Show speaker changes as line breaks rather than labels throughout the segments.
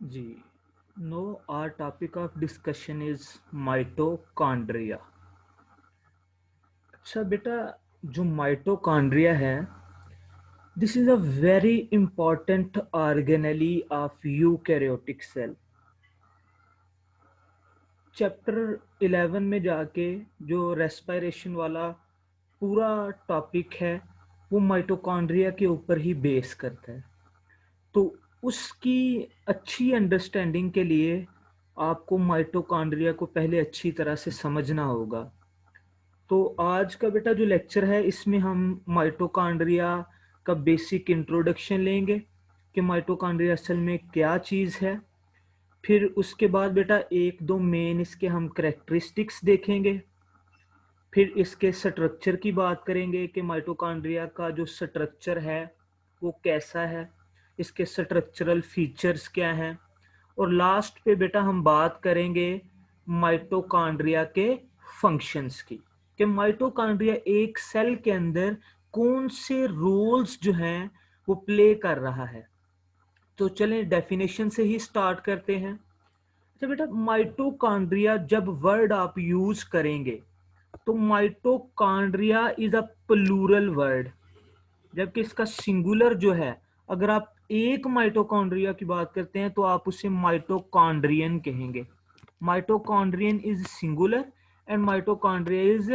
Ji, no our topic of discussion is mitochondria। अच्छा बेटा, जो माइटोकॉन्ड्रिया है, this is a very important organelle of eukaryotic cell. Chapter 11 में जाके जो रेस्पिरेशन वाला पूरा टॉपिक है वो माइटोकॉन्ड्रिया के ऊपर ही बेस करता है। तो उसकी अच्छी अंडरस्टैंडिंग के लिए आपको माइटोकॉन्ड्रिया को पहले अच्छी तरह से समझना होगा। तो आज का बेटा जो लेक्चर है इसमें हम माइटोकॉन्ड्रिया का बेसिक इंट्रोडक्शन लेंगे कि माइटोकॉन्ड्रिया असल में क्या चीज़ है। फिर उसके बाद बेटा एक दो मेन इसके हम करेक्टरिस्टिक्स देखेंगे। फिर इसके स्ट्रक्चर की बात करेंगे कि माइटोकॉन्ड्रिया का जो स्ट्रक्चर है वो कैसा है, इसके स्ट्रक्चरल फीचर्स क्या हैं। और लास्ट पे बेटा हम बात करेंगे माइटोकॉन्ड्रिया के फंक्शंस की, कि माइटोकॉन्ड्रिया एक सेल के अंदर कौन से रोल्स जो हैं वो प्ले कर रहा है। तो चलें डेफिनेशन से ही स्टार्ट करते हैं। अच्छा बेटा, माइटोकॉन्ड्रिया जब वर्ड आप यूज करेंगे तो mitochondria is a plural word, जबकि इसका सिंगुलर जो है, अगर आप एक माइटोकॉन्ड्रिया की बात करते हैं तो आप उसे माइटोकॉन्ड्रियन कहेंगे। Mitochondrion is singular and mitochondria is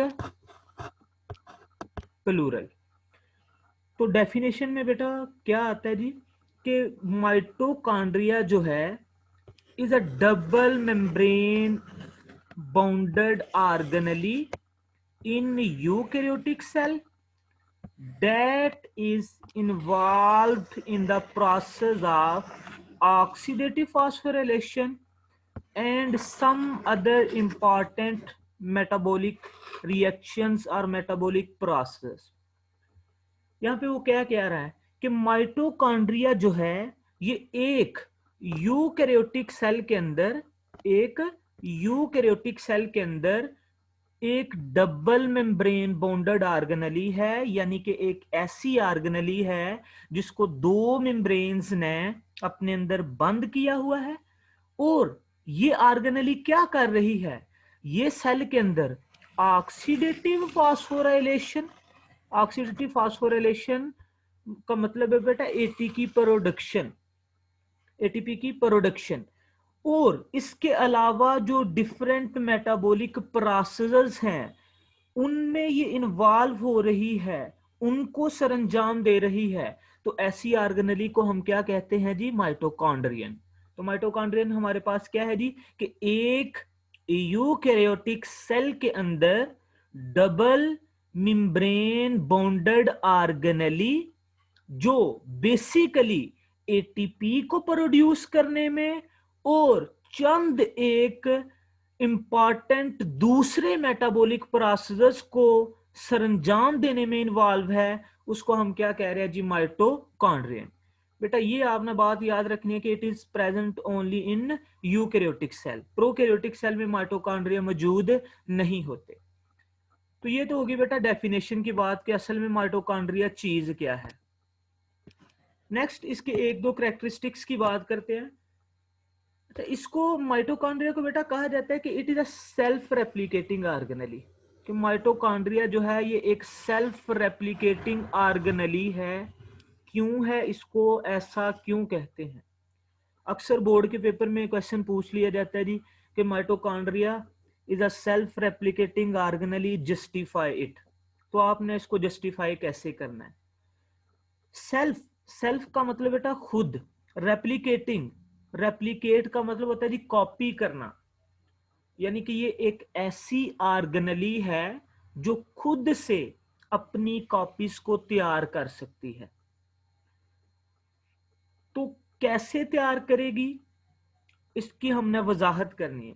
plural. तो डेफिनेशन में बेटा क्या आता है जी, कि माइटोकॉन्ड्रिया जो है is a double membrane bounded organelle in eukaryotic cell that is involved in the process of oxidative phosphorylation and some other important metabolic reactions or metabolic process। यहाँ पे वो क्या कह रहा है कि माइटोकॉन्ड्रिया जो है ये एक यूकैरियोटिक सेल के अंदर, एक यूकैरियोटिक सेल के अंदर एक डबल मेम्ब्रेन बॉन्डेड ऑर्गेनेली है, यानी कि एक ऐसी ऑर्गेनेली है जिसको दो मेम्ब्रेन्स ने अपने अंदर बंद किया हुआ है। और ये ऑर्गेनेली क्या कर रही है, ये सेल के अंदर ऑक्सीडेटिव फॉस्फोराइलेशन, ऑक्सीडेटिव फॉस्फोराइलेशन का मतलब है बेटा एटी की प्रोडक्शन, एटीपी की प्रोडक्शन। और इसके अलावा जो डिफरेंट मेटाबॉलिक प्रोसेसेस हैं उनमें ये इन्वॉल्व हो रही है, उनको सरंजाम दे रही है। तो ऐसी ऑर्गेनेली को हम क्या कहते हैं जी, माइटोकॉन्ड्रियन। तो माइटोकॉन्ड्रियन हमारे पास क्या है जी, कि एक यूकैरियोटिक सेल के अंदर डबल मेम्ब्रेन बॉन्डेड ऑर्गेनेली जो बेसिकली एटीपी को प्रोड्यूस करने में और चंद एक इंपॉर्टेंट दूसरे मेटाबॉलिक प्रोसेसेस को सरंजाम देने में इन्वॉल्व है, उसको हम क्या कह रहे हैं जी, माइटोकॉन्ड्रियन। बेटा ये आपने बात याद रखनी है कि it is present only in eukaryotic cell, prokaryotic cell में माइटोकॉन्ड्रिया मौजूद नहीं होते। तो ये तो होगी बेटा डेफिनेशन की बात कि असल में माइटोकॉन्ड्रिया चीज क्या है। नेक्स्ट इसके एक दो कैरेक्टरिस्टिक्स की बात करते हैं। तो इसको माइटोकॉन्ड्रिया को बेटा कहा जाता है कि it is a self replicating organelle, कि माइटोकॉन्ड्रिया जो है ये एक सेल्फ रेप्लिकेटिंग ऑर्गेनेली है। क्यों है, इसको ऐसा क्यों कहते हैं? अक्सर बोर्ड के पेपर में क्वेश्चन पूछ लिया जाता है जी कि mitochondria is a self replicating organelle, justify it. तो आपने इसको जस्टिफाई कैसे करना है? सेल्फ, सेल्फ का मतलब बेटा खुद, रेप्लिकेटिंग, रेप्लिकेट का मतलब होता है जी कॉपी करना, यानी कि ये एक ऐसी ऑर्गेनेली है जो खुद से अपनी कॉपीज को तैयार कर सकती है। तो कैसे तैयार करेगी, इसकी हमने वजाहत करनी है।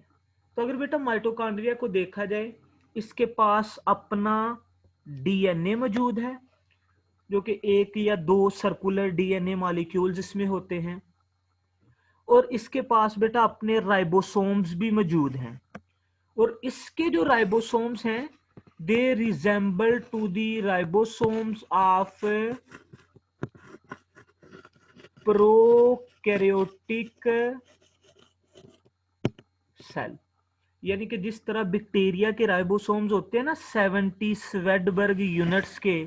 तो अगर बेटा माइटोकॉन्ड्रिया को देखा जाए, इसके पास अपना डीएनए मौजूद है, जो कि एक या दो सर्कुलर डीएनए मॉलिक्यूल्स इसमें होते हैं। और इसके पास बेटा अपने राइबोसोम्स भी मौजूद हैं। और इसके जो राइबोसोम्स हैं they resemble to the ribosomes of prokaryotic cell, यानी कि जिस तरह बैक्टीरिया के राइबोसोम्स होते हैं ना 70 स्वेडबर्ग यूनिट्स के,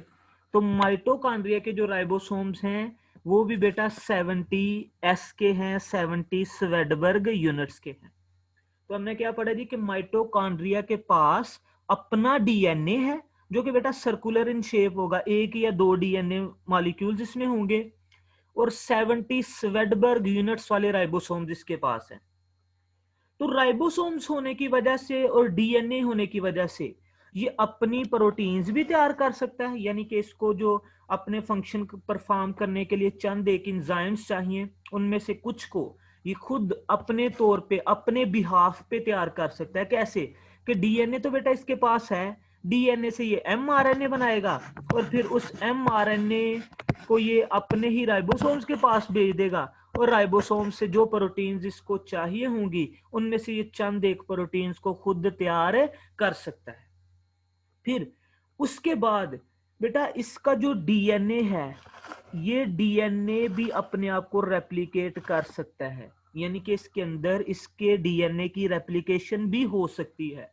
तो माइटोकॉन्ड्रिया के जो राइबोसोम्स हैं वो भी बेटा 70 एस के हैं, 70 स्वेडबर्ग यूनिट्स के हैं। तो हमने क्या पढ़ा जी कि माइटोकॉन्ड्रिया के पास अपना डीएनए है जो कि बेटा सर्कुलर इन शेप होगा, एक या दो डीएनए मॉलिक्यूल्स इसमें होंगे, और 70 स्वेडबर्ग यूनिट्स वाले राइबोसोम्स इसके पास हैं। तो राइबोसोम्स होने की वजह से और डीएनए होने की वजह से ये अपनी प्रोटीन्स भी तैयार कर सकता है, यानी कि इसको जो अपने फंक्शन परफॉर्म करने के लिए चंद एक इंजाइम्स चाहिए, उनमें से कुछ को ये खुद अपने तौर पे अपने बिहाफ पे तैयार कर सकता है। कैसे कि डीएनए तो बेटा इसके पास है, डीएनए से ये एमआरएनए बनाएगा और फिर उस एमआरएनए को ये अपने ही राइबोसोम्स के पास भेज देगा, और राइबोसोम से जो प्रोटीन्स इसको चाहिए होंगी उनमें से ये चंद एक प्रोटीन्स को खुद तैयार कर सकता है। फिर उसके बाद बेटा इसका जो डीएनए है, ये डीएनए भी अपने आप को रेप्लिकेट कर सकता है, यानी कि इसके अंदर इसके डीएनए की रेप्लिकेशन भी हो सकती है।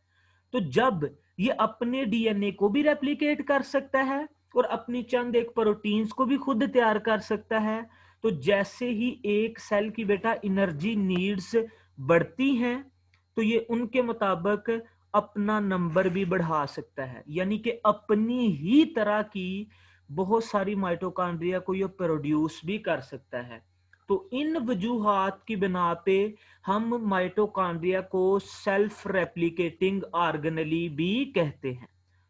तो जब ये अपने डीएनए को भी रेप्लिकेट कर सकता है और अपनी चंद एक प्रोटीन्स को भी खुद तैयार कर सकता है, तो जैसे ही एक सेल की बेटा एनर्जी नीड्स बढ़ती हैं तो ये उनके मुताबिक अपना नंबर भी बढ़ा सकता है, यानी कि अपनी ही तरह की बहुत सारी माइटोकॉन्ड्रिया को ये प्रोड्यूस भी कर सकता है। तो इन वजूहात की बिना पे हम माइटोकॉन्ड्रिया को सेल्फ रेप्लिकेटिंग ऑर्गेनेली भी कहते हैं।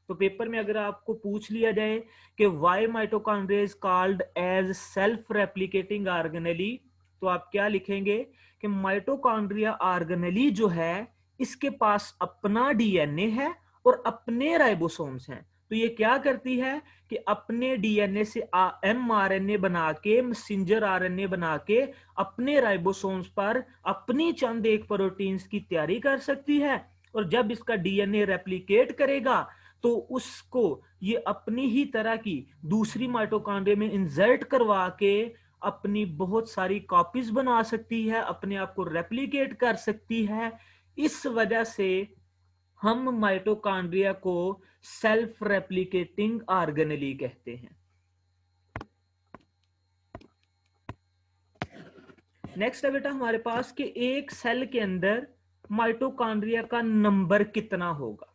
तो पेपर में अगर आपको पूछ लिया जाए कि why mitochondria is called as self replicating organelle, तो आप क्या लिखेंगे कि माइटोकॉन्ड्रिया ऑर्गेनेली जो है इसके पास अपना डीएनए है और अपने राइबोसोम्स हैं। तो ये क्या करती है कि अपने डीएनए से एमआरएनए बना के, मैसेंजर आरएनए बना के अपने राइबोसोम्स पर अपनी चंद एक प्रोटीन्स की तैयारी कर सकती है, और जब इसका डीएनए रेप्लिकेट करेगा तो उसको ये अपनी ही तरह की दूसरी माइटोकॉन्ड्रिया में इंसर्ट करवा के अपनी बहुत सारी कॉपीज बना सकती है, अपने आप को रेप्लिकेट कर सकती है। इस वजह से हम माइटोकॉन्ड्रिया को सेल्फ रेप्लिकेटिंग ऑर्गेनेली कहते हैं। नेक्स्ट है बेटा हमारे पास कि एक सेल के अंदर माइटोकॉन्ड्रिया का नंबर कितना होगा,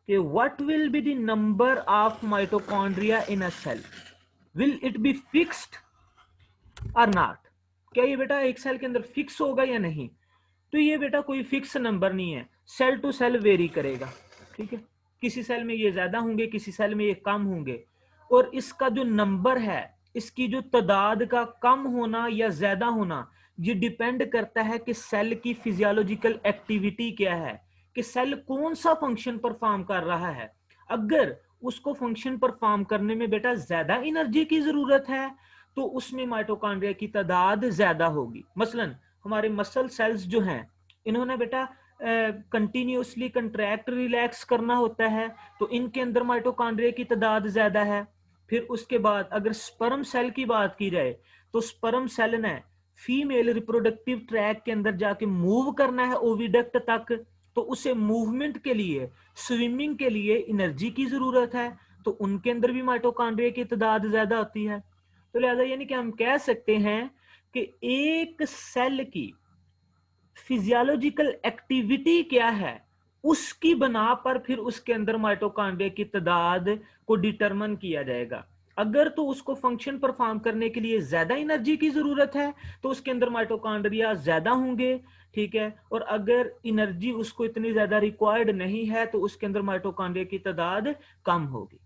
कि what will be the number of mitochondria in a cell, will it be fixed or not. क्या ये बेटा एक सेल के अंदर फिक्स होगा या नहीं? तो ये बेटा कोई फिक्स नंबर नहीं है, सेल टू सेल वेरी करेगा। ठीक है, किसी सेल में ये ज्यादा होंगे, किसी सेल में ये कम होंगे, और इसका जो नंबर है, इसकी जो तादाद का कम होना या ज्यादा होना, ये डिपेंड करता है कि सेल की फिजियोलॉजिकल एक्टिविटी क्या है, कि सेल कौन सा फंक्शन परफॉर्म कर रहा है। अगर उसको फंक्शन परफॉर्म करने में बेटा ज्यादा एनर्जी की जरूरत है तो उसमें माइटोकॉन्ड्रिया की तादाद ज्यादा होगी। मसलन हमारे मसल सेल्स जो हैं, इन्होंने बेटा कंटिन्यूसली कंट्रैक्ट रिलैक्स करना होता है, तो इनके अंदर माइटोकॉन्ड्रिया की तादाद ज्यादा है। फिर उसके बाद अगर स्पर्म सेल की बात की जाए तो स्पर्म सेल ने फीमेल रिप्रोडक्टिव ट्रैक के अंदर जाके मूव करना है ओविडक्ट तक, तो उसे मूवमेंट के लिए, स्विमिंग के लिए एनर्जी की जरूरत है, तो उनके अंदर भी माइटोकॉन्ड्रिया की तादाद ज्यादा होती है। तो लिहाजा यानी कि हम कह सकते हैं कि एक सेल की फिजियोलॉजिकल एक्टिविटी क्या है उसकी बना पर फिर उसके अंदर माइटोकॉन्ड्रिया की तादाद को डिटरमिन किया जाएगा। अगर तो उसको फंक्शन परफॉर्म करने के लिए ज्यादा एनर्जी की जरूरत है तो उसके अंदर माइटोकॉन्ड्रिया ज्यादा होंगे। ठीक है, और अगर एनर्जी उसको इतनी ज्यादा रिक्वायर्ड नहीं है तो उसके अंदर माइटोकॉन्ड्रिया की तादाद कम होगी।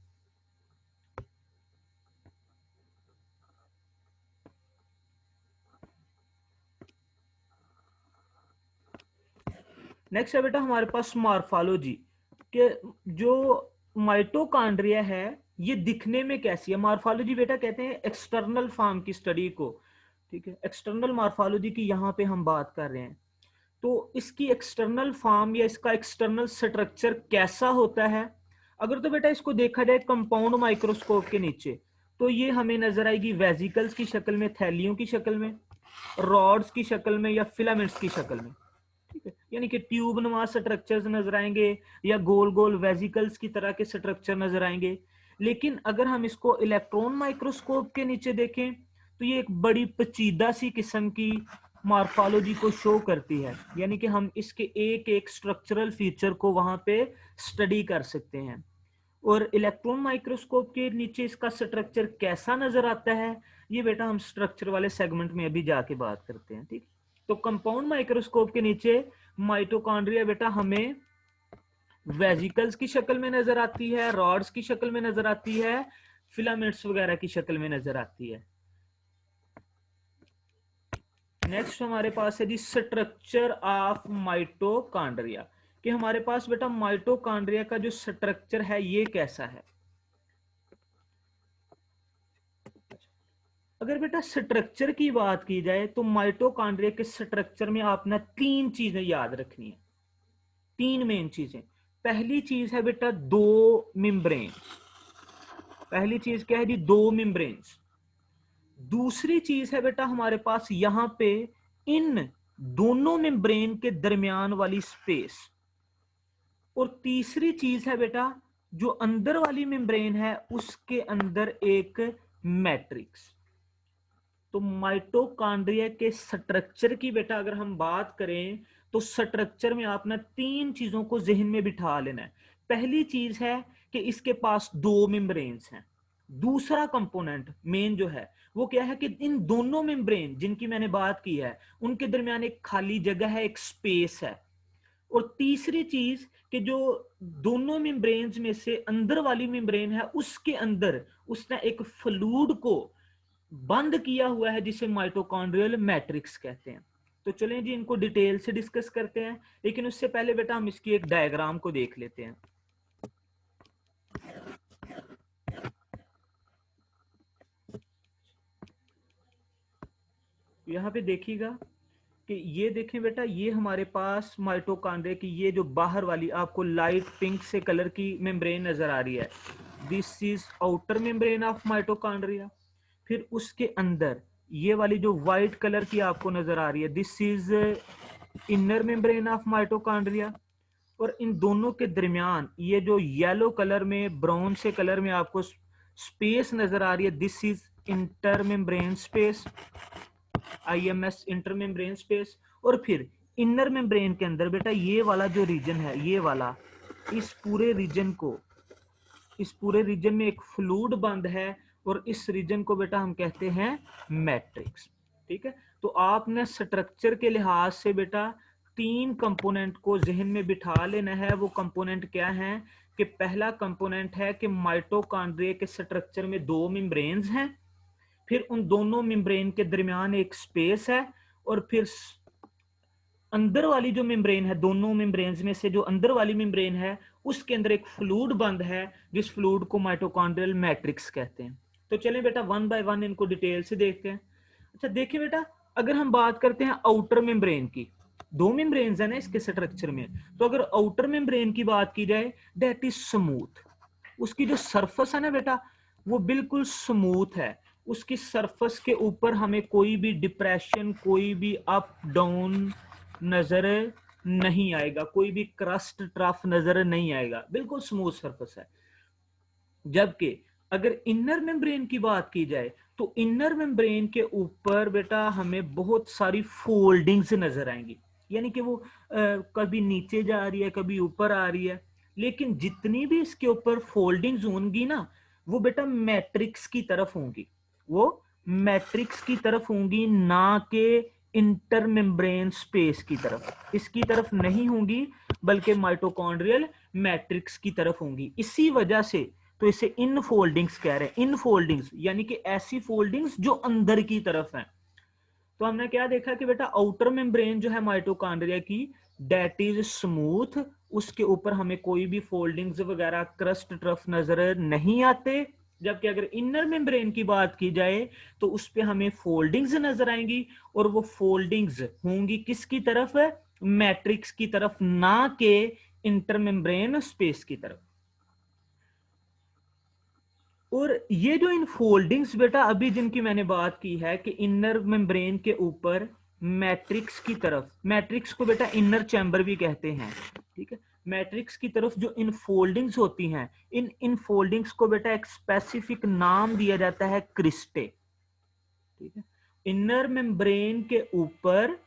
नेक्स्ट है बेटा हमारे पास मॉर्फोलॉजी, के जो माइटोकॉन्ड्रिया है ये दिखने में कैसी है। मॉर्फोलॉजी बेटा कहते हैं एक्सटर्नल फॉर्म की स्टडी को। ठीक है, एक्सटर्नल मॉर्फोलॉजी की यहाँ पे हम बात कर रहे हैं। तो इसकी एक्सटर्नल फॉर्म या इसका एक्सटर्नल स्ट्रक्चर कैसा होता है, अगर तो बेटा इसको देखा जाए कंपाउंड माइक्रोस्कोप के नीचे तो ये हमें नजर आएगी वेजिकल्स की शक्ल में, थैलियों की शक्ल में, रॉड्स की शक्ल में या फिलामेंट्स की शक्ल में। ठीक है, यानी कि ट्यूब नुमा स्ट्रक्चर्स नजर आएंगे या गोल गोल वेजिकल्स की तरह के स्ट्रक्चर नजर आएंगे। लेकिन अगर हम इसको इलेक्ट्रॉन माइक्रोस्कोप के नीचे देखें तो ये एक बड़ी पेचीदा सी किस्म की मॉर्फोलॉजी को शो करती है, यानी कि हम इसके एक एक स्ट्रक्चरल फीचर को वहां पे स्टडी कर सकते हैं। और इलेक्ट्रॉन माइक्रोस्कोप के नीचे इसका स्ट्रक्चर कैसा नजर आता है, ये बेटा हम स्ट्रक्चर वाले सेगमेंट में अभी जाके बात करते हैं। ठीक, तो कंपाउंड माइक्रोस्कोप के नीचे माइटोकॉन्ड्रिया बेटा हमें वेजिकल्स की शक्ल में नजर आती है, रॉड्स की शक्ल में नजर आती है, फिलामेंट्स वगैरह की शक्ल में नजर आती है। नेक्स्ट हमारे पास है जी स्ट्रक्चर ऑफ माइटोकॉन्ड्रिया, कि हमारे पास बेटा माइटोकॉन्ड्रिया का जो स्ट्रक्चर है ये कैसा है। अगर बेटा स्ट्रक्चर की बात की जाए तो माइटोकॉन्ड्रिया के स्ट्रक्चर में आपने तीन चीजें याद रखनी है, तीन मेन चीजें। पहली चीज है बेटा दो मेम्ब्रेन, पहली चीज क्या है जी, दो मेम्ब्रेन्स। दूसरी चीज है बेटा हमारे पास यहां पे इन दोनों मेम्ब्रेन के दरमियान वाली स्पेस। और तीसरी चीज है बेटा जो अंदर वाली मेम्ब्रेन है उसके अंदर एक मैट्रिक्स। तो माइटोकॉन्ड्रिया के स्ट्रक्चर की बेटा अगर हम बात करें तो स्ट्रक्चर में आपने तीन चीजों को जहन में बिठा लेना है। पहली चीज है कि इसके पास दो मेम्ब्रेन्स हैं। दूसरा कंपोनेंट मेन जो है वो क्या है कि इन दोनों मेम्ब्रेन जिनकी मैंने बात की है उनके दरमियान एक खाली जगह है, एक स्पेस है। और तीसरी चीज कि जो दोनों मेम्ब्रेन्स में से अंदर वाली मेम्ब्रेन है उसके अंदर उसने एक फ्लूइड को बंद किया हुआ है जिसे माइटोकॉन्ड्रियल मैट्रिक्स कहते हैं। तो चलें जी इनको डिटेल से डिस्कस करते हैं, लेकिन उससे पहले बेटा हम इसकी एक डायग्राम को देख लेते हैं। यहाँ पे देखिएगा कि ये देखें बेटा, ये हमारे पास माइटोकॉन्ड्रिया की ये जो बाहर वाली आपको लाइट पिंक से कलर की मेम्ब्रेन नजर आ रही है, this is outer membrane of mitochondria. फिर उसके अंदर ये वाली जो व्हाइट कलर की आपको नजर आ रही है, this is inner membrane of mitochondria. और इन दोनों के दरमियान ये जो येलो कलर में ब्राउन से कलर में आपको स्पेस नजर आ रही है, this is inter membrane space, IMS inter membrane space. और फिर इनर मेम्ब्रेन के अंदर बेटा ये वाला जो रीजन है, ये वाला, इस पूरे रीजन को, इस पूरे रीजन में एक फ्लूइड बंद है और इस रीजन को बेटा हम कहते हैं मैट्रिक्स। ठीक है, तो आपने स्ट्रक्चर के लिहाज से बेटा तीन कंपोनेंट को जहन में बिठा लेना है। वो कंपोनेंट क्या है कि पहला कंपोनेंट है कि माइटोकॉन्ड्रिया के स्ट्रक्चर में दो मेम्ब्रेन्स हैं, फिर उन दोनों मेम्ब्रेन के दरमियान एक स्पेस है, और फिर अंदर वाली जो मेम्ब्रेन है, दोनों मेम्ब्रेन्स में से जो अंदर वाली मेम्ब्रेन है उसके अंदर एक फ्लूइड बंद है जिस फ्लूइड को माइटोकॉन्ड्रियल मैट्रिक्स कहते हैं। तो चलें बेटा वन बाय वन इनको डिटेल से देखते हैं। अच्छा देखिए बेटा, अगर हम बात करते हैं आउटर मेम्ब्रेन की, दो मेम्ब्रेन्स है ना इसके स्ट्रक्चर में, तो अगर आउटर मेम्ब्रेन की बात की जाए दैट इज स्मूथ। उसकी जो सरफेस है ना बेटा वो बिल्कुल स्मूथ है। उसकी सरफेस के ऊपर हमें कोई भी डिप्रेशन, कोई भी अप डाउन नजर नहीं आएगा, कोई भी क्रस्ट ट्रफ नजर नहीं आएगा, बिल्कुल स्मूथ सरफेस है। जबकि अगर इनर मेम्ब्रेन की बात की जाए तो इनर मेम्ब्रेन के ऊपर बेटा हमें बहुत सारी फोल्डिंग्स नजर आएंगी, यानी कि वो कभी नीचे जा रही है, कभी ऊपर आ रही है। लेकिन जितनी भी इसके ऊपर फोल्डिंग्स होंगी ना वो बेटा मैट्रिक्स की तरफ होंगी, वो मैट्रिक्स की तरफ होंगी, ना कि इंटर मेम्ब्रेन स्पेस की तरफ, इसकी तरफ नहीं होंगी बल्कि माइटोकॉन्ड्रियल मैट्रिक्स की तरफ होंगी। इसी वजह से तो इसे इन फोल्डिंग्स कह रहे हैं। इन फोल्डिंग्स यानी कि ऐसी फोल्डिंग्स जो अंदर की तरफ हैं। तो हमने क्या देखा कि बेटा आउटर मेम्ब्रेन जो है माइटोकॉन्ड्रिया की दैट इज स्मूथ, उसके ऊपर हमें कोई भी फोल्डिंग्स वगैरह क्रस्ट ट्रफ नजर नहीं आते। जबकि अगर इनर मेम्ब्रेन की बात की जाए तो उस पे हमें फोल्डिंग्स नजर आएंगी, और वो फोल्डिंग्स होंगी किसकी तरफ, मैट्रिक्स की तरफ, ना के इंटर मेम्ब्रेन स्पेस की तरफ। और ये जो इन फोल्डिंग्स बेटा अभी जिनकी मैंने बात की है कि इनर मेम्ब्रेन के ऊपर मैट्रिक्स की तरफ, मैट्रिक्स को बेटा इनर चैम्बर भी कहते हैं, ठीक है। मैट्रिक्स की तरफ जो इनफोल्डिंग्स होती हैं, इन इनफोल्डिंग्स को बेटा एक स्पेसिफिक नाम दिया जाता है क्रिस्टे, ठीक है। इनर मेम्ब्रेन के ऊपर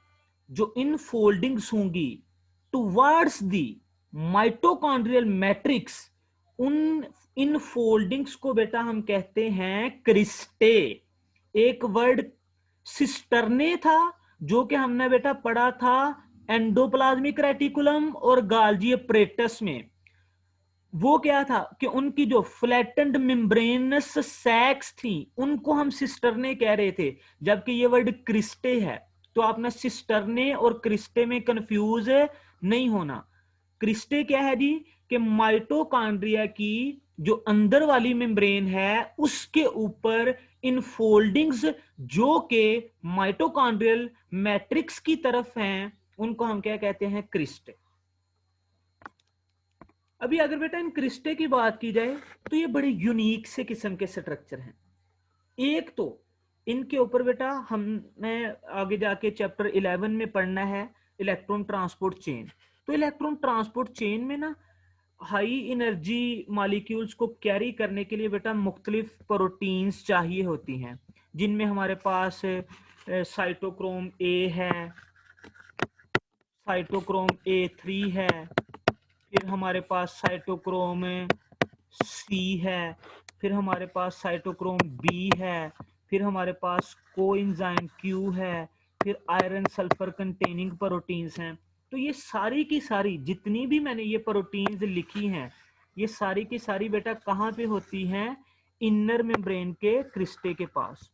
जो इनफोल्डिंग्स होंगी टुवर्ड्स दी माइटोकॉन्ड्रियल मैट्रिक्स, उन इनफोल्डिंग्स को बेटा हम कहते हैं क्रिस्टे। एक वर्ड सिस्टरने था जो कि हमने बेटा पढ़ा था एंडोप्लाज्मिक रेटिकुलम और गाल्जी अपरेटस में। वो क्या था कि उनकी जो फ्लैटेंड मेम्ब्रेनस सैक्स थी उनको हम सिस्टरने कह रहे थे, जबकि ये वर्ड क्रिस्टे है। तो आपने सिस्टरने और क्रिस्टे में कंफ्यूज नहीं होना। क्रिस्टे क्या है जी कि माइटोकॉन्ड्रिया की जो अंदर वाली मेम्ब्रेन है उसके ऊपर इनफोल्डिंग्स जो के माइटोकॉन्ड्रियल मैट्रिक्स की तरफ हैं, उनको हम क्या कहते हैं, क्रिस्टे। अभी अगर बेटा इन क्रिस्टे की बात की जाए तो ये बड़े यूनिक से किस्म के स्ट्रक्चर हैं। एक तो इनके ऊपर बेटा हमने आगे जाके चैप्टर 11 में पढ़ना है इलेक्ट्रॉन ट्रांसपोर्ट चेन। तो इलेक्ट्रॉन ट्रांसपोर्ट चेन में ना हाई एनर्जी मॉलिक्यूल्स को कैरी करने के लिए बेटा मुख्तलिफ प्रोटीन्स चाहिए होती हैं, जिनमें हमारे पास साइटोक्रोम ए है, साइटोक्रोम A3 है, फिर हमारे पास साइटोक्रोम सी है, फिर हमारे पास साइटोक्रोम बी है, फिर हमारे पास कोएंजाइम क्यू है, फिर आयरन सल्फर कंटेनिंग प्रोटीन्स हैं। तो ये सारी की सारी जितनी भी मैंने ये प्रोटीन्स लिखी हैं, ये सारी की सारी बेटा कहाँ पे होती हैं, इनर मेम्ब्रेन के क्रिस्टे के पास।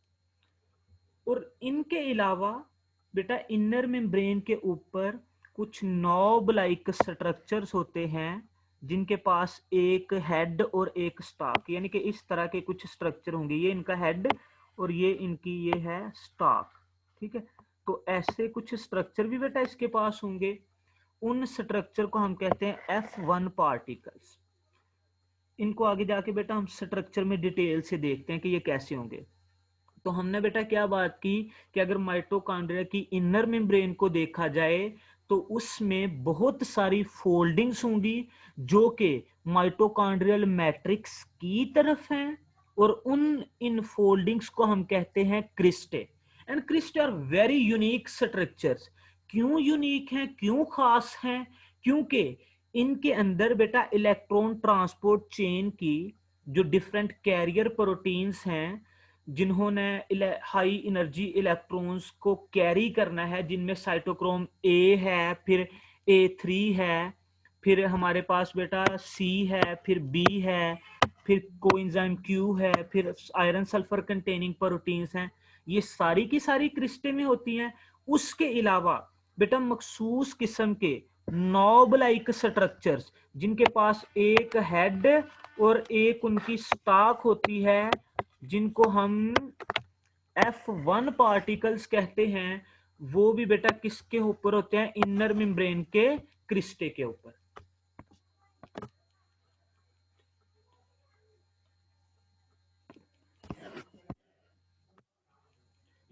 और इनके अलावा बेटा इनर मेम्ब्रेन के ऊपर कुछ नॉब लाइक स्ट्रक्चर्स होते हैं जिनके पास एक हेड और एक स्टॉक, यानी कि इस तरह के कुछ स्ट्रक्चर होंगे। ये इनका हेड और ये इनकी ये है स्टॉक, ठीक है। तो ऐसे कुछ स्ट्रक्चर भी बेटा इसके पास होंगे। उन स्ट्रक्चर को हम कहते हैं F1 पार्टिकल्स। इनको आगे जाके बेटा हम स्ट्रक्चर में डिटेल से देखते हैं कि ये कैसे होंगे। तो हमने बेटा क्या बात की कि अगर माइटोकॉन्ड्रिया की इनर मेम्ब्रेन को देखा जाए तो उसमें बहुत सारी फोल्डिंग्स होंगी जो कि माइटोकॉन्ड्रियल मैट्रिक्स की तरफ हैं, और उन इन फोल्डिंग्स को हम कहते हैं cristae. And cristae are very unique structures. क्यों यूनिक हैं, क्यों खास हैं? क्योंकि इनके अंदर बेटा इलेक्ट्रॉन ट्रांसपोर्ट चेन की जो डिफरेंट कैरियर प्रोटीन्स हैं जिन्होंने हाई एनर्जी इलेक्ट्रॉन्स को कैरी करना है, जिनमें साइटोक्रोम ए है, फिर A3 है, फिर हमारे पास बेटा C है, फिर B है, फिर कोएंजाइम Q है, फिर आयरन सल्फर कंटेनिंग प्रोटीन्स हैं। ये सारी की सारी क्रिस्टे में होती हैं। उसके अलावा बेटा मखसूस किस्म के नॉब लाइक स्ट्रक्चर्स जिनके पास एक हेड और एक उनकी स्टॉक होती है, जिनको हम F1 पार्टिकल्स कहते हैं, वो भी बेटा किसके ऊपर होते हैं, इनर मेम्ब्रेन के क्रिस्टे के ऊपर।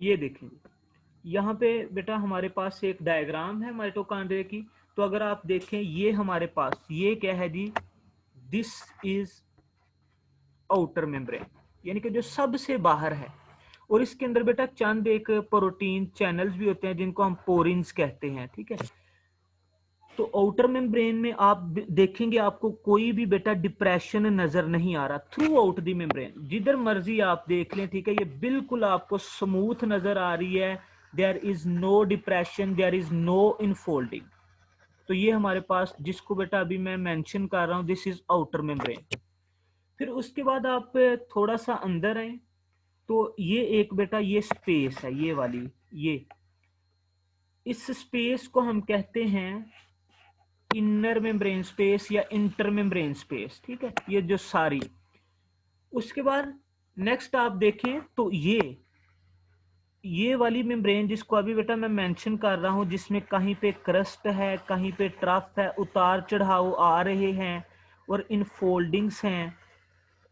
ये देखें यहाँ पे बेटा हमारे पास एक डायग्राम है माइटोकॉन्ड्रिया की। तो अगर आप देखें ये हमारे पास ये क्या है जी, दिस इज आउटर मेम्ब्रेन, यानी कि जो सबसे बाहर है। और इसके अंदर बेटा चंद एक प्रोटीन चैनल्स भी होते हैं जिनको हम पोरिन्स कहते हैं, ठीक है। तो आउटर मेम्ब्रेन में आप देखेंगे आपको कोई भी बेटा डिप्रेशन नजर नहीं आ रहा थ्रू आउट दी मेम्ब्रेन। जिधर मर्जी आप देख लें, ठीक है, ये बिल्कुल आपको स्मूथ नजर आ रही है। There is no depression, there is no infolding. तो ये हमारे पास जिसको बेटा अभी मैं मेंशन कर रहा हूं, दिस इज आउटर मेम्ब्रेन। फिर उसके बाद आप थोड़ा सा अंदर आए तो ये एक बेटा ये स्पेस है, ये वाली, ये इस स्पेस को हम कहते हैं इनर मेम्ब्रेन स्पेस या इंटर मेम्ब्रेन स्पेस, ठीक है, ये जो सारी। उसके बाद नेक्स्ट आप देखें तो ये वाली मेम्ब्रेन जिसको अभी बेटा मैं मेंशन कर रहा हूं, जिसमें कहीं पे क्रस्ट है, कहीं पे ट्रफ है, उतार चढ़ाव आ रहे हैं और इन फोल्डिंग्स हैं,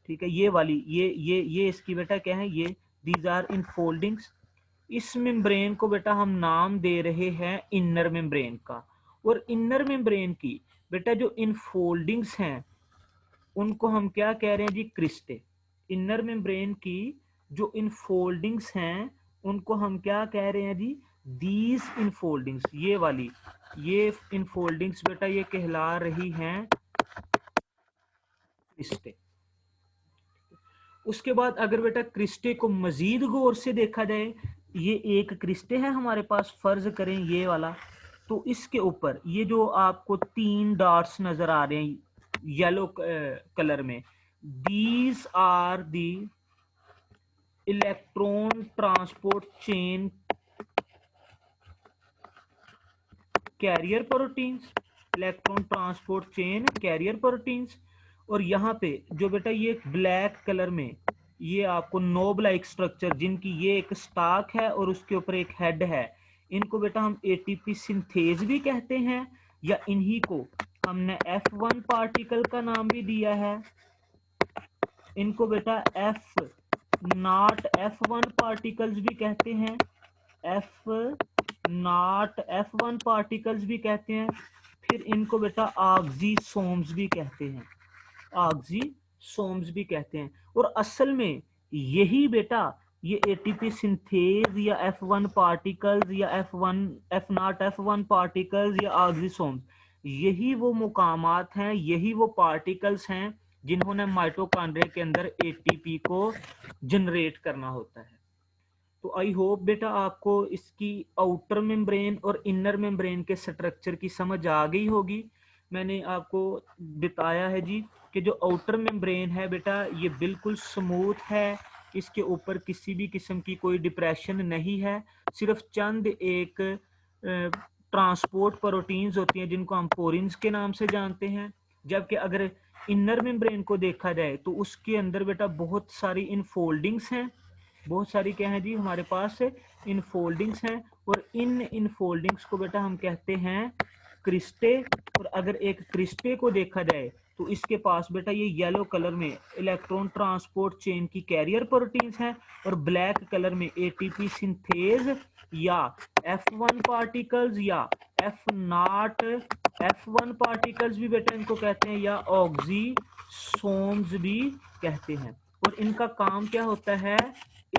ठीक है। ये वाली ये इसकी बेटा क्या है, ये दीज आर इन फोल्डिंग्स। इस मेम्ब्रेन को बेटा हम नाम दे रहे हैं इनर मेम्ब्रेन का। और इनर मेम्ब्रेन की बेटा जो इनफोल्डिंग्स हैं उनको हम क्या कह रहे हैं जी, क्रिस्टे। इनर मेम्ब्रेन की जो इनफोल्डिंग्स हैं उनको हम क्या कह रहे हैं जी, दीज इनफोल्डिंग्स, ये वाली, ये इनफोल्डिंग्स बेटा ये कहला रही हैं क्रिस्टे। उसके बाद अगर बेटा क्रिस्टे को मजीद गौर से देखा जाए, ये एक क्रिस्टे है हमारे पास, फर्ज करें ये वाला, तो इसके ऊपर ये जो आपको 3 डॉट्स नजर आ रहे हैं येलो कलर में, these are the electron transport chain carrier proteins, electron transport chain carrier proteins. और यहाँ पे जो बेटा ये ब्लैक कलर में ये आपको नोब लाइक स्ट्रक्चर, जिनकी ये एक स्टाक है और उसके ऊपर एक हेड है, इनको बेटा हम एटीपी सिंथेज भी कहते हैं, या इन्हीं को हमने F1 पार्टिकल का नाम भी दिया है। इनको बेटा F0 पार्टिकल्स भी कहते हैं, F0 पार्टिकल्स भी कहते हैं। फिर इनको बेटा ऑक्सीसोम्स भी कहते हैं, ऑक्सीसोम्स भी कहते हैं। और असल में यही बेटा ये एटीपी सिंथेज या F1 पार्टिकल्स या F0 पार्टिकल्स या ऑक्सीसोम्स, यही वो मुकामात हैं, यही वो पार्टिकल्स हैं जिन्होंने माइटोकॉन्ड्रिया के अंदर एटीपी को जनरेट करना होता है। तो आई होप बेटा आपको इसकी आउटर मेम्ब्रेन और इनर मेम्ब्रेन के स्ट्रक्चर की समझ आ गई होगी। मैंने आपको बताया है जी कि जो आउटर मेम्ब्रेन है बेटा ये बिल्कुल स्मूथ है, इसके ऊपर किसी भी किस्म की कोई डिप्रेशन नहीं है, सिर्फ चंद एक ट्रांसपोर्ट प्रोटीन्स होती हैं जिनको हम पोरिन्स के नाम से जानते हैं। जबकि अगर इनर मेम्ब्रेन को देखा जाए तो उसके अंदर बेटा बहुत सारी इनफोल्डिंग्स हैं, बहुत सारी क्या है जी हमारे पास इनफोल्डिंग्स हैं, और इन इनफोल्डिंग्स को बेटा हम कहते हैं क्रिस्टे। और अगर एक क्रिस्टे को देखा जाए तो इसके पास बेटा ये येलो कलर में इलेक्ट्रॉन ट्रांसपोर्ट चेन की कैरियर प्रोटीन्स हैं, और ब्लैक कलर में एटीपी सिंथेज या F1 पार्टिकल्स या F1 पार्टिकल्स भी बेटा इनको कहते हैं, या ऑक्सीसोम्स भी कहते हैं। और इनका काम क्या होता है,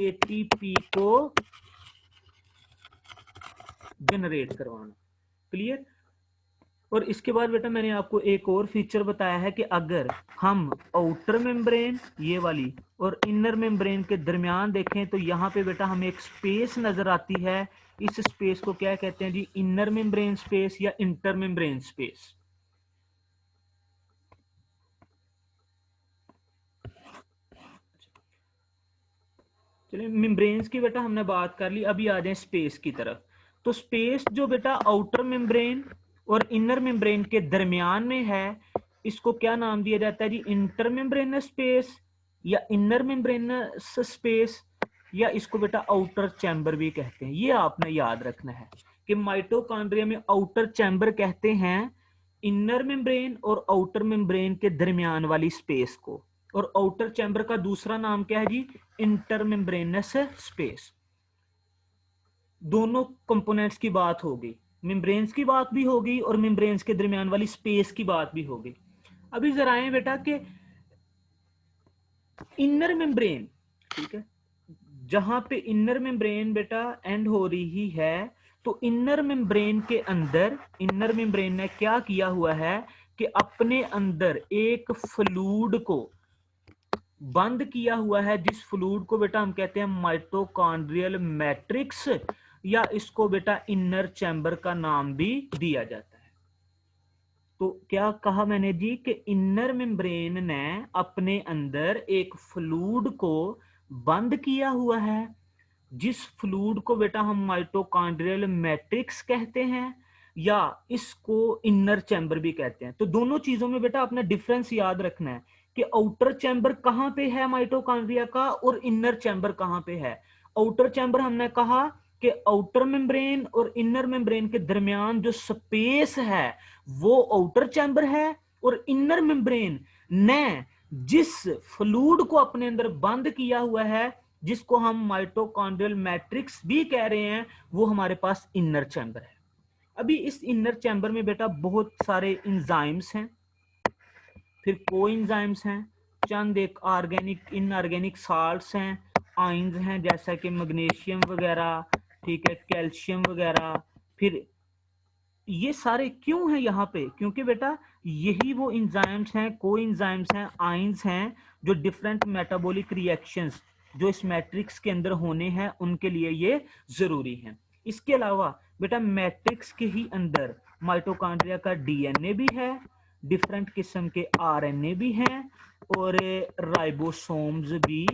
एटीपी को जनरेट करवाना। क्लियर। और इसके बाद बेटा मैंने आपको एक और फीचर बताया है कि अगर हम आउटर मेम्ब्रेन ये वाली और इनर मेम्ब्रेन के दरमियान देखें तो यहाँ पे बेटा हमें एक स्पेस नजर आती है, इस स्पेस को क्या कहते हैं जी, इनर मेम्ब्रेन स्पेस या इंटर मेम्ब्रेन स्पेस। चलिए मेम्ब्रेन्स की बेटा हमने बात कर ली, अभी आ जाए स्पेस की तरफ। तो स्पेस जो बेटा आउटर मेम्ब्रेन और इनर मेम्ब्रेन के दरमियान में है, इसको क्या नाम दिया जाता है जी, इंटर मेम्ब्रेनस स्पेस या इनर मेम्ब्रेनस स्पेस, या इसको बेटा आउटर चैम्बर भी कहते हैं। ये आपने याद रखना है कि माइटोकॉन्ड्रिया में आउटर चैम्बर कहते हैं इनर मेम्ब्रेन और आउटर मेम्ब्रेन के दरमियान वाली स्पेस को, और आउटर चैम्बर का दूसरा नाम क्या है जी, इंटरमेम्ब्रेनस स्पेस। दोनों कंपोनेंट्स की बात हो गई, मेम्ब्रेन्स की बात भी हो गई और मेम्ब्रेन्स के दरमियान वाली स्पेस की बात भी हो गई। अभी जरा आए बेटा कि इनर मेम्ब्रेन, ठीक है, जहां पे इनर मेम्ब्रेन बेटा एंड हो रही है, तो इनर मेम्ब्रेन के अंदर इनर मेम्ब्रेन ने क्या किया हुआ है कि अपने अंदर एक फ्लूइड को बंद किया हुआ है, जिस फ्लूइड को बेटा हम कहते हैं माइटोकॉन्ड्रियल मैट्रिक्स, या इसको बेटा इनर चैम्बर का नाम भी दिया जाता है। तो क्या कहा मैंने जी कि इनर मेम्ब्रेन ने अपने अंदर एक फ्लूइड को बंद किया हुआ है, जिस फ्लूइड को बेटा हम माइटोकॉन्ड्रियल मैट्रिक्स कहते हैं, या इसको इनर चैम्बर भी कहते हैं। तो दोनों चीजों में बेटा अपना डिफरेंस याद रखना है कि आउटर चैम्बर कहां पे है माइटोकॉन्ड्रिया का और इनर चैम्बर कहां पे है। आउटर चैम्बर हमने कहा कि आउटर मेम्ब्रेन और इनर मेम्ब्रेन के दरमियान जो स्पेस है वो आउटर चैम्बर है, और इनर मेम्ब्रेन ने जिस फ्लूइड को अपने अंदर बंद किया हुआ है जिसको हम माइटोकॉन्ड्रियल मैट्रिक्स भी कह रहे हैं, वो हमारे पास इनर चैम्बर है। अभी इस इनर चैम्बर में बेटा बहुत सारे इंजाइम्स हैं, फिर कोएंजाइम्स हैं, चंद एक ऑर्गेनिक इनऑर्गेनिक साल्ट्स हैं, आयंस हैं जैसा कि मैग्नीशियम वगैरह, ठीक है, कैल्शियम वगैरह। फिर ये सारे क्यों हैं यहाँ पे? क्योंकि बेटा यही वो इंजाइम्स हैं, कोएंजाइम्स हैं, आयंस हैं जो डिफरेंट मेटाबॉलिक रिएक्शंस जो इस मैट्रिक्स के अंदर होने हैं उनके लिए ये जरूरी हैं। इसके अलावा बेटा मैट्रिक्स के ही अंदर माइटोकॉन्ड्रिया का डीएनए भी है, डिफरेंट किस्म के आरएनए भी हैं, और राइबोसोम्स भी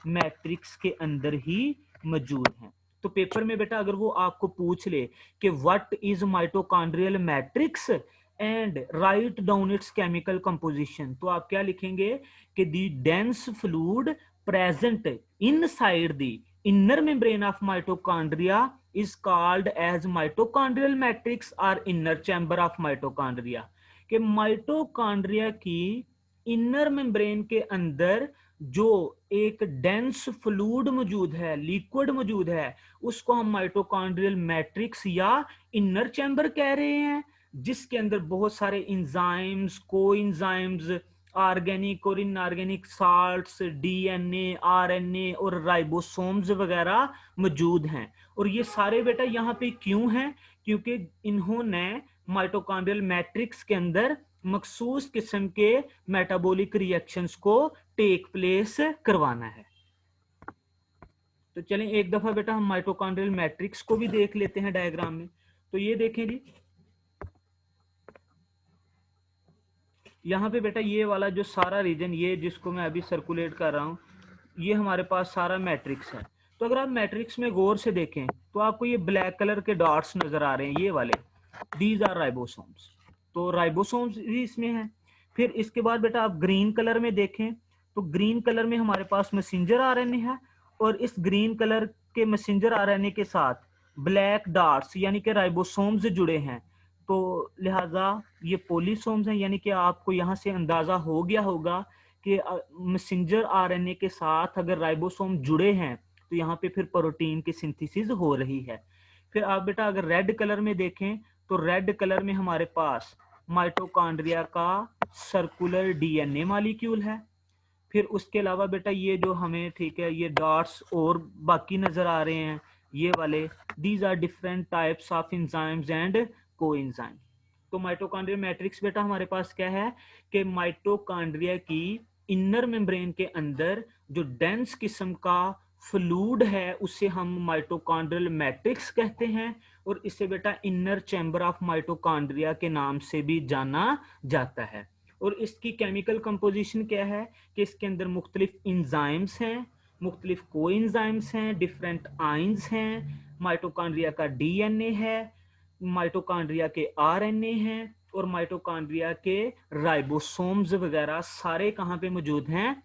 मैट्रिक्स के अंदर ही मौजूद हैं। तो पेपर में बेटा अगर वो आपको पूछ ले कि what is mitochondrial matrix and write down it's chemical composition, तो आप क्या लिखेंगे कि the dense fluid present inside the inner membrane of mitochondria is called as mitochondrial matrix or inner chamber of mitochondria। कि माइटोकॉन्ड्रिया की inner membrane के अंदर जो एक डेंस फ्लूइड मौजूद है, लिक्विड मौजूद है, उसको हम माइटोकॉन्ड्रियल मैट्रिक्स या इनर चैम्बर कह रहे हैं, जिसके अंदर बहुत सारे इंजाइम्स, कोएंजाइम्स, ऑर्गेनिक और इनऑर्गेनिक साल्ट्स, डीएनए, आरएनए और राइबोसोम्स वगैरह मौजूद हैं। और ये सारे बेटा यहाँ पे क्यों हैं? क्योंकि इन्होंने माइटोकॉन्ड्रियल मैट्रिक्स के अंदर मखसूस किस्म के मेटाबॉलिक रिएक्शंस को टेक प्लेस करवाना है। तो चलें एक दफा बेटा हम माइटोकॉन्ड्रियल मैट्रिक्स को भी देख लेते हैं डायग्राम में। तो ये देखें जी, यहाँ पे बेटा ये वाला जो सारा रीजन, ये जिसको मैं अभी सर्कुलेट कर रहा हूँ, ये हमारे पास सारा मैट्रिक्स है। तो अगर आप मैट्रिक्स में गौर से देखें तो आपको ये ब्लैक कलर के डॉट्स नजर आ रहे हैं, ये वाले, दीज आर राइबोसोम्स। तो राइबोसोम्स भी इसमें है। फिर इसके बाद बेटा आप ग्रीन कलर में देखें तो ग्रीन कलर में हमारे पास मैसेंजर आरएनए है, और इस ग्रीन कलर के मैसेंजर आरएनए के साथ ब्लैक डॉट्स यानी कि राइबोसोम्स जुड़े हैं। तो लिहाजा ये पोलीसोम्स हैं, यानी कि आपको यहाँ से अंदाजा हो गया होगा कि मैसेंजर आरएनए के साथ अगर राइबोसोम जुड़े हैं तो यहाँ पे फिर प्रोटीन की सिंथेसिस हो रही है। फिर आप बेटा अगर रेड कलर में देखें तो रेड कलर में हमारे पास माइटोकॉन्ड्रिया का सर्कुलर डीएनए मॉलिक्यूल है। फिर उसके अलावा बेटा ये जो हमें, ठीक है, ये डॉट्स और बाकी नजर आ रहे हैं, ये वाले, these are different types of enzymes and coenzyme. तो माइटोकॉन्ड्रियल मैट्रिक्स बेटा हमारे पास क्या है कि माइटोकॉन्ड्रिया की इनर मेम्ब्रेन के अंदर जो डेंस किस्म का फ्लूइड है उसे हम माइटोकॉन्ड्रियल मैट्रिक्स कहते हैं, और इसे बेटा इनर चैम्बर ऑफ माइटोकॉन्ड्रिया के नाम से भी जाना जाता है। और इसकी केमिकल कंपोजिशन क्या है कि इसके अंदर मुख्तलिफ इंजाइम्स हैं, मुख्तलिफ कोएंजाइम्स हैं, डिफरेंट आयंस हैं, माइटोकॉन्ड्रिया का डीएनए है, माइटोकॉन्ड्रिया के आरएनए हैं, और माइटोकॉन्ड्रिया के राइबोसोम्स वगैरह सारे कहाँ पे मौजूद हैं?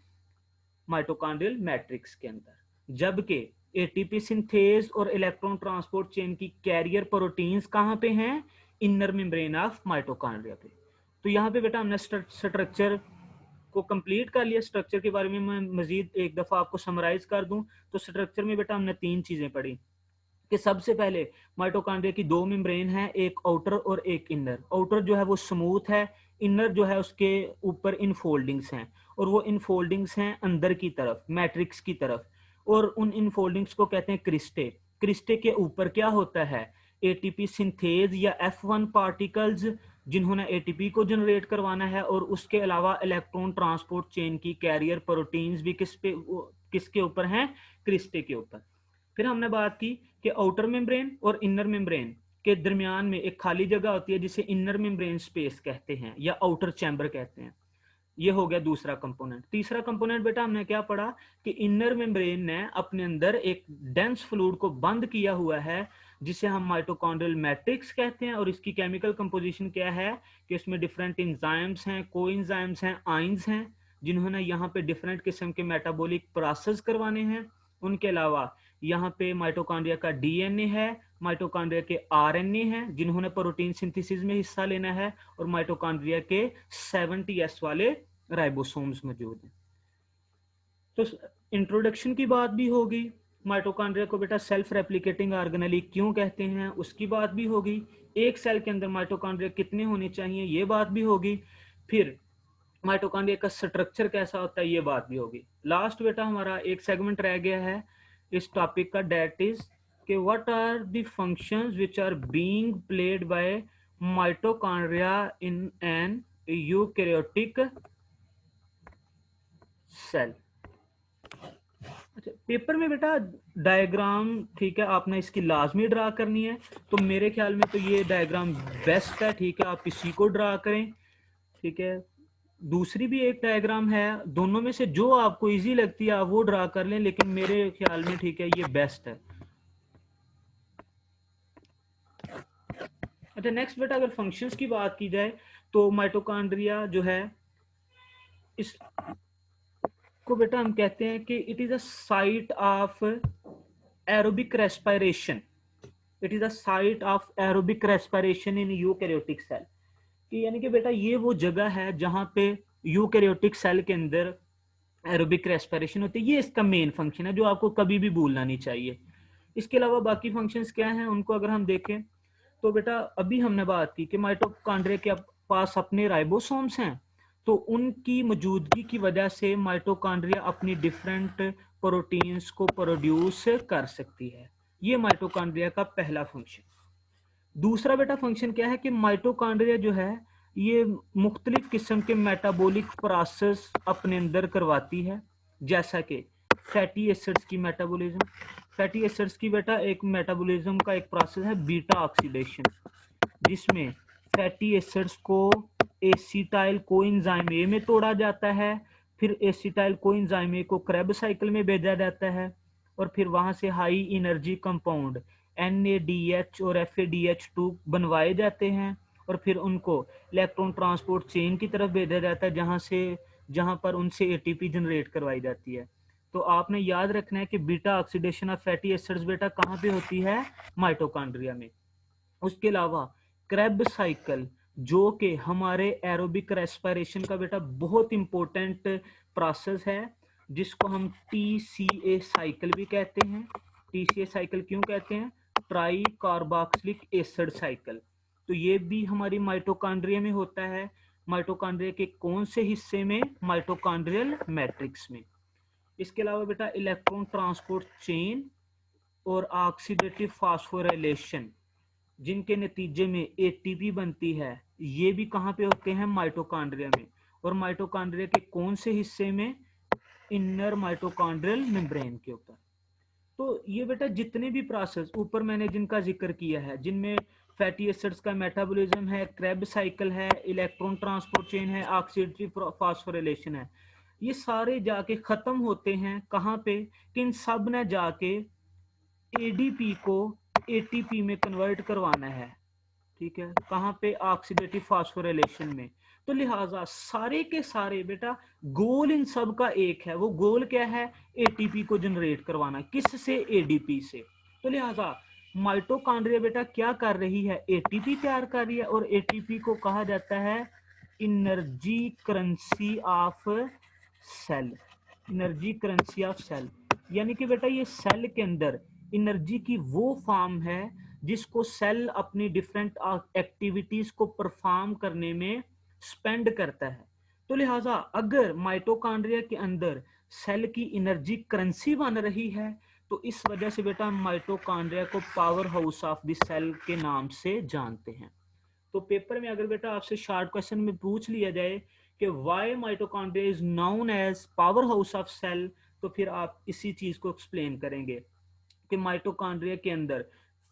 माइटोकॉन्ड्रियल मैट्रिक्स के अंदर। जबकि एटीपी सिंथेज और इलेक्ट्रॉन ट्रांसपोर्ट चेन की कैरियर प्रोटीन्स कहाँ पे हैं? इनर मेम्ब्रेन ऑफ माइटोकॉन्ड्रिया पे। तो यहाँ पे बेटा हमने स्ट्रक्चर को कंप्लीट कर लिया। स्ट्रक्चर के बारे में मैं मजीद एक दफा आपको समराइज कर दूं तो स्ट्रक्चर में बेटा हमने 3 चीजें पढ़ी कि सबसे पहले माइटोकॉन्ड्रिया की 2 मेम्ब्रेन है, एक आउटर और एक इनर। आउटर जो है वो स्मूथ है, इनर जो है उसके ऊपर इनफोल्डिंग्स हैं, और वो इनफोल्डिंग्स हैं अंदर की तरफ, मैट्रिक्स की तरफ, और उन इनफोल्डिंग्स को कहते हैं क्रिस्टे। क्रिस्टे के ऊपर क्या होता है? एटीपी सिंथेज या F1 पार्टिकल्स जिन्होंने एटीपी को जनरेट करवाना है, और उसके अलावा इलेक्ट्रॉन ट्रांसपोर्ट चेन की कैरियर प्रोटीन्स भी किसके ऊपर हैं? क्रिस्टे के ऊपर। फिर हमने बात की कि आउटर मेम्ब्रेन और इनर मेम्ब्रेन के दरमियान में एक खाली जगह होती है जिसे इनर मेम्ब्रेन स्पेस कहते हैं या आउटर चैम्बर कहते हैं। ये हो गया दूसरा कंपोनेंट। तीसरा कंपोनेंट बेटा हमने क्या पढ़ा कि इनर मेम्ब्रेन ने अपने अंदर एक डेंस फ्लूइड को बंद किया हुआ है जिसे हम माइटोकॉन्ड्रियल मैट्रिक्स कहते हैं, और इसकी केमिकल कंपोजिशन क्या है कि इसमें डिफरेंट इंजाइम्स हैं, कोएंजाइम्स हैं, आयंस हैं, जिन्होंने यहाँ पे डिफरेंट किस्म के मेटाबॉलिक प्रोसेस करवाने हैं। उनके अलावा यहाँ पे माइटोकॉन्ड्रिया का डीएनए है, माइटोकॉन्ड्रिया के आरएनए हैं जिन्होंने प्रोटीन सिंथेसिस में हिस्सा लेना है, और माइटोकॉन्ड्रिया के 70S वाले राइबोसोम्स मौजूद हैं। तो इंट्रोडक्शन की बात भी होगी, माइटोकॉन्ड्रिया को बेटा सेल्फ रेप्लिकेटिंग ऑर्गेनेली क्यों कहते हैं उसकी बात भी होगी, एक सेल के अंदर माइटोकॉन्ड्रिया कितने होने चाहिए ये बात भी होगी, फिर माइटोकॉन्ड्रिया का स्ट्रक्चर कैसा होता है ये बात भी होगी। लास्ट बेटा हमारा एक सेगमेंट रह गया है इस टॉपिक का, डेट इज कि what are the functions which are being played by mitochondria in an eukaryotic cell. अच्छा, पेपर में बेटा डायग्राम ठीक है आपने इसकी लाजमी ड्रा करनी है, तो मेरे ख्याल में तो ये डायग्राम बेस्ट है, ठीक है आप इसी को ड्रा करें, ठीक है। दूसरी भी एक डायग्राम है, दोनों में से जो आपको इजी लगती है आप वो ड्रा कर लें, लेकिन मेरे ख्याल में ठीक है ये बेस्ट है। अच्छा नेक्स्ट बेटा अगर फंक्शंस की बात की जाए तो माइटोकॉन्ड्रिया जो है इस को बेटा हम कहते हैं कि it is a site of aerobic respiration, it is a site of aerobic respiration in eukaryotic cell, कि यानी कि बेटा ये वो जगह है जहां पे यूकैरियोटिक सेल के अंदर एरोबिक रेस्पिरेशन होती है, ये इसका मेन फंक्शन है जो आपको कभी भी भूलना नहीं चाहिए। इसके अलावा बाकी फंक्शंस क्या हैं उनको अगर हम देखें तो बेटा अभी हमने बात की कि माइटोकॉन्ड्रिया के पास अपने राइबोसोम्स हैं, तो उनकी मौजूदगी की वजह से माइटोकॉन्ड्रिया अपनी डिफरेंट प्रोटीन्स को प्रोड्यूस कर सकती है, ये माइटोकॉन्ड्रिया का पहला फंक्शन। दूसरा बेटा फंक्शन क्या है कि माइटोकॉन्ड्रिया जो है ये मुख्तलिफ किस्म के मेटाबॉलिक प्रोसेस अपने अंदर करवाती है, जैसा कि फैटी एसिड्स की मेटाबॉलिज्म, फैटी एसिड्स की बेटा एक मेटाबॉलिज्म का एक प्रोसेस है बीटा ऑक्सीडेशन, जिसमें फैटी एसिड्स को एसिटाइल कोएंजाइम ए में तोड़ा जाता है, फिर एसिटाइल कोएंजाइम ए को क्रेब साइकिल में भेजा जाता है, और फिर वहां से हाई एनर्जी कंपाउंड NADH और FADH2 बनवाए जाते हैं, और फिर उनको इलेक्ट्रॉन ट्रांसपोर्ट चेन की तरफ भेजा जाता है जहां पर उनसे ATP जनरेट करवाई जाती है। तो आपने याद रखना है कि beta oxidation of fatty acids बेटा कहाँ पे होती है, माइटोकॉन्ड्रिया में। उसके अलावा क्रेब साइकिल जो कि हमारे एरोबिक रेस्पिरेशन का बेटा बहुत इंपॉर्टेंट प्रोसेस है, जिसको हम TCA साइकिल भी कहते हैं। TCA साइकिल क्यों कहते हैं, ट्राई कार्बोक्सिलिक एसिड साइकिल, तो ये भी हमारी माइटोकॉन्ड्रिया में होता है। माइटोकॉन्ड्रिया के कौन से हिस्से में, माइटोकॉन्ड्रियल मैट्रिक्स में। इसके अलावा बेटा इलेक्ट्रॉन ट्रांसपोर्ट चेन और ऑक्सीडेटिव फास्फोराइलेशन जिनके नतीजे में ATP बनती है, ये भी कहाँ पे होते हैं, माइटोकॉन्ड्रिया में। और माइटोकॉन्ड्रिया के कौन से हिस्से में, इनर माइटोकॉन्ड्रियल मेम्ब्रेन के ऊपर। तो ये बेटा जितने भी प्रोसेस ऊपर मैंने जिनका जिक्र किया है, जिनमें फैटी एसिड्स का मेटाबॉलिज्म है, क्रेब साइकिल है, इलेक्ट्रॉन ट्रांसपोर्ट चेन है, ऑक्सीडेटिव फास्फोराइलेशन है, ये सारे जाके खत्म होते हैं कहाँ पे, कि इन सब ने जाके ADP को ATP में कन्वर्ट करवाना है, ठीक है, कहाँ पे, ऑक्सीडेटिव फास्फोराइलेशन में। तो लिहाजा सारे के सारे बेटा गोल इन सब का एक है, वो गोल क्या है, ATP को जनरेट करवाना, किससे, ADP से। तो लिहाजा माइटोकॉन्ड्रिया बेटा क्या कर रही है, ATP तैयार कर रही है, और ATP को कहा जाता है energy currency of cell, energy currency of cell, यानी कि बेटा ये सेल के अंदर एनर्जी की वो फॉर्म है जिसको सेल अपनी डिफरेंट एक्टिविटीज को परफॉर्म करने में स्पेंड करता है। तो लिहाजा अगर माइटोकॉन्ड्रिया के अंदर सेल की एनर्जी करेंसी बन रही है, तो इस वजह से बेटा माइटोकॉन्ड्रिया को power house of the cell के नाम से जानते हैं। तो पेपर में अगर बेटा आपसे शॉर्ट क्वेश्चन में पूछ लिया जाए कि why mitochondria is known as power house of cell, तो फिर आप इसी चीज को एक्सप्लेन करेंगे कि माइटोकॉन्ड्रिया के अंदर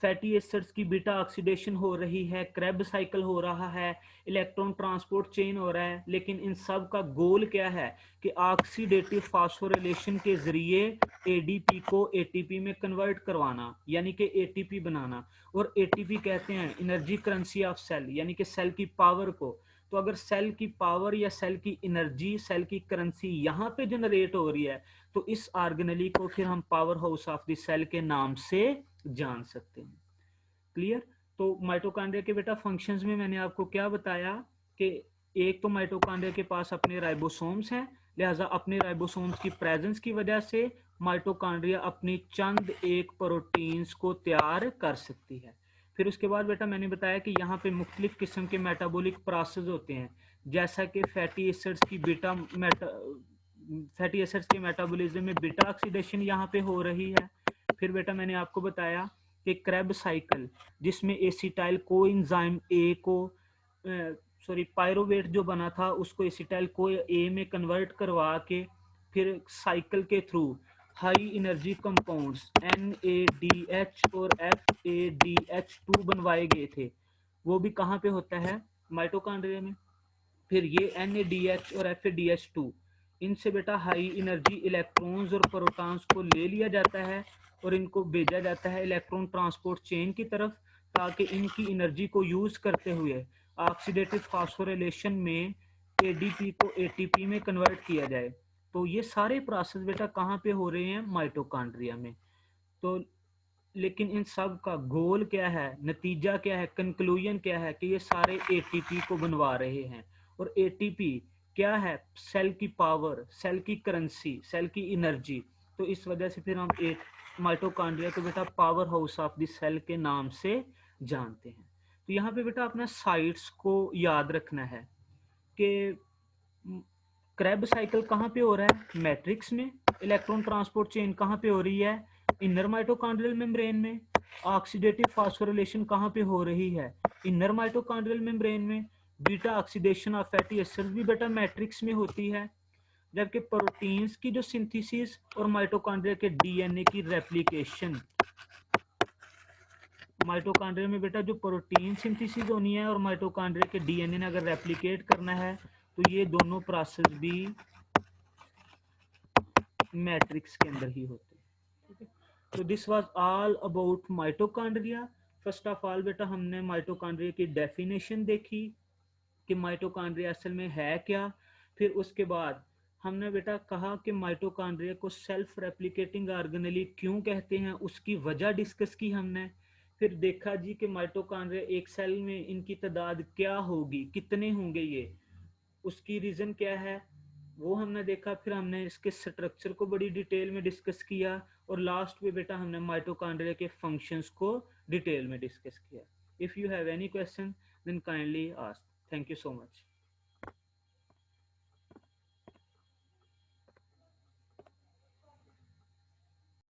फैटी एसिड्स की बीटा ऑक्सीडेशन हो रही है, क्रेब साइकिल हो रहा है, इलेक्ट्रॉन ट्रांसपोर्ट चेन हो रहा है, लेकिन इन सब का गोल क्या है कि ऑक्सीडेटिव फास्फोराइलेशन के जरिए ADP को ATP में कन्वर्ट करवाना, यानी कि ATP बनाना। और ATP कहते हैं एनर्जी करेंसी ऑफ सेल, यानी कि सेल की पावर को। तो अगर सेल की पावर या सेल की एनर्जी, सेल की करेंसी यहाँ पे जनरेट हो रही है, तो इस ऑर्गेनेली को फिर हम power house of the cell के नाम से जान सकते हैं। क्लियर। तो माइटोकॉन्ड्रिया के बेटा फंक्शंस में मैंने आपको क्या बताया कि एक तो माइटोकॉन्ड्रिया के पास अपने राइबोसोम्स हैं, लिहाजा अपने राइबोसोम्स की प्रेजेंस की वजह से माइटोकॉन्ड्रिया अपनी चंद एक प्रोटीन्स को तैयार कर सकती है। फिर उसके बाद बेटा मैंने बताया कि यहाँ पे मुख्तलिफ किस्म के मेटाबॉलिक प्रोसेस होते हैं, जैसा कि फैटी एसिड्स के मेटाबॉलिज्म में बीटा ऑक्सीडेशन यहाँ पे हो रही है। फिर बेटा मैंने आपको बताया कि क्रेब साइकिल, जिसमें एसिटाइल कोएंजाइम ए को पायरोवेट जो बना था उसको एसिटाइल को ए में कन्वर्ट करवा के फिर साइकिल के through high energy compounds NADH और FADH2 बनवाए गए थे। वो भी कहाँ पे होता है? माइटोकॉन्ड्रिया में। फिर ये NADH और FADH2, इनसे बेटा हाई एनर्जी इलेक्ट्रॉन्स और प्रोटॉन्स को ले लिया जाता है और इनको भेजा जाता है इलेक्ट्रॉन ट्रांसपोर्ट चेन की तरफ, ताकि इनकी एनर्जी को यूज करते हुए ऑक्सीडेटिव फास्फोरिलेशन में ADP को ATP में कन्वर्ट किया जाए। तो ये सारे प्रोसेस बेटा कहाँ पे हो रहे हैं? माइटोकॉन्ड्रिया में। तो लेकिन इन सब का गोल क्या है, नतीजा क्या है, कंक्लूजन क्या है कि ये सारे ATP को बनवा रहे हैं। और ATP क्या है? सेल की पावर, सेल की करेंसी, सेल की एनर्जी। तो इस वजह से फिर हम एक माइटोकॉन्ड्रिया को बेटा power house of the cell के नाम से जानते हैं। तो यहाँ पे बेटा अपना साइट्स को याद रखना है कि क्रैब साइकिल कहाँ पे हो रहा है? मैट्रिक्स में। इलेक्ट्रॉन ट्रांसपोर्ट चेन कहाँ पे हो रही है? इनर माइटोकॉन्ड्रियल मेम्ब्रेन में। ऑक्सीडेटिव फास्फोरिलेशन कहाँ पे हो रही है? इनर माइटोकॉन्ड्रियल मेम्ब्रेन में। Beta oxidation of fatty acids भी बेटा मैट्रिक्स में होती है। जबकि प्रोटीन्स की जो सिंथेसिस और माइटोकॉन्ड्रिया के DNA की रेप्लिकेशन, माइटोकॉन्ड्रिया में बेटा जो प्रोटीन सिंथेसिस होनी है और माइटोकॉन्ड्रिया के DNA ने अगर रेप्लिकेट करना है तो ये दोनों प्रोसेस भी मैट्रिक्स के अंदर ही होते हैं। ठीक है, तो this was all about mitochondria. First of all बेटा हमने माइटोकॉन्ड्रिया की डेफिनेशन देखी कि माइटोकॉन्ड्रिया असल में है क्या। फिर उसके बाद हमने बेटा कहा कि माइटोकॉन्ड्रिया को सेल्फ रेप्लिकेटिंग ऑर्गेनेली क्यों कहते हैं, उसकी वजह डिस्कस की हमने। फिर देखा जी कि माइटोकॉन्ड्रिया एक सेल में इनकी तादाद क्या होगी, कितने होंगे ये, उसकी रीज़न क्या है वो हमने देखा। फिर हमने इसके स्ट्रक्चर को बड़ी डिटेल में डिस्कस किया और लास्ट में बेटा हमने माइटोकॉन्ड्रिया के फंक्शंस को डिटेल में डिस्कस किया। If you have any question then kindly ask. Thank you so much.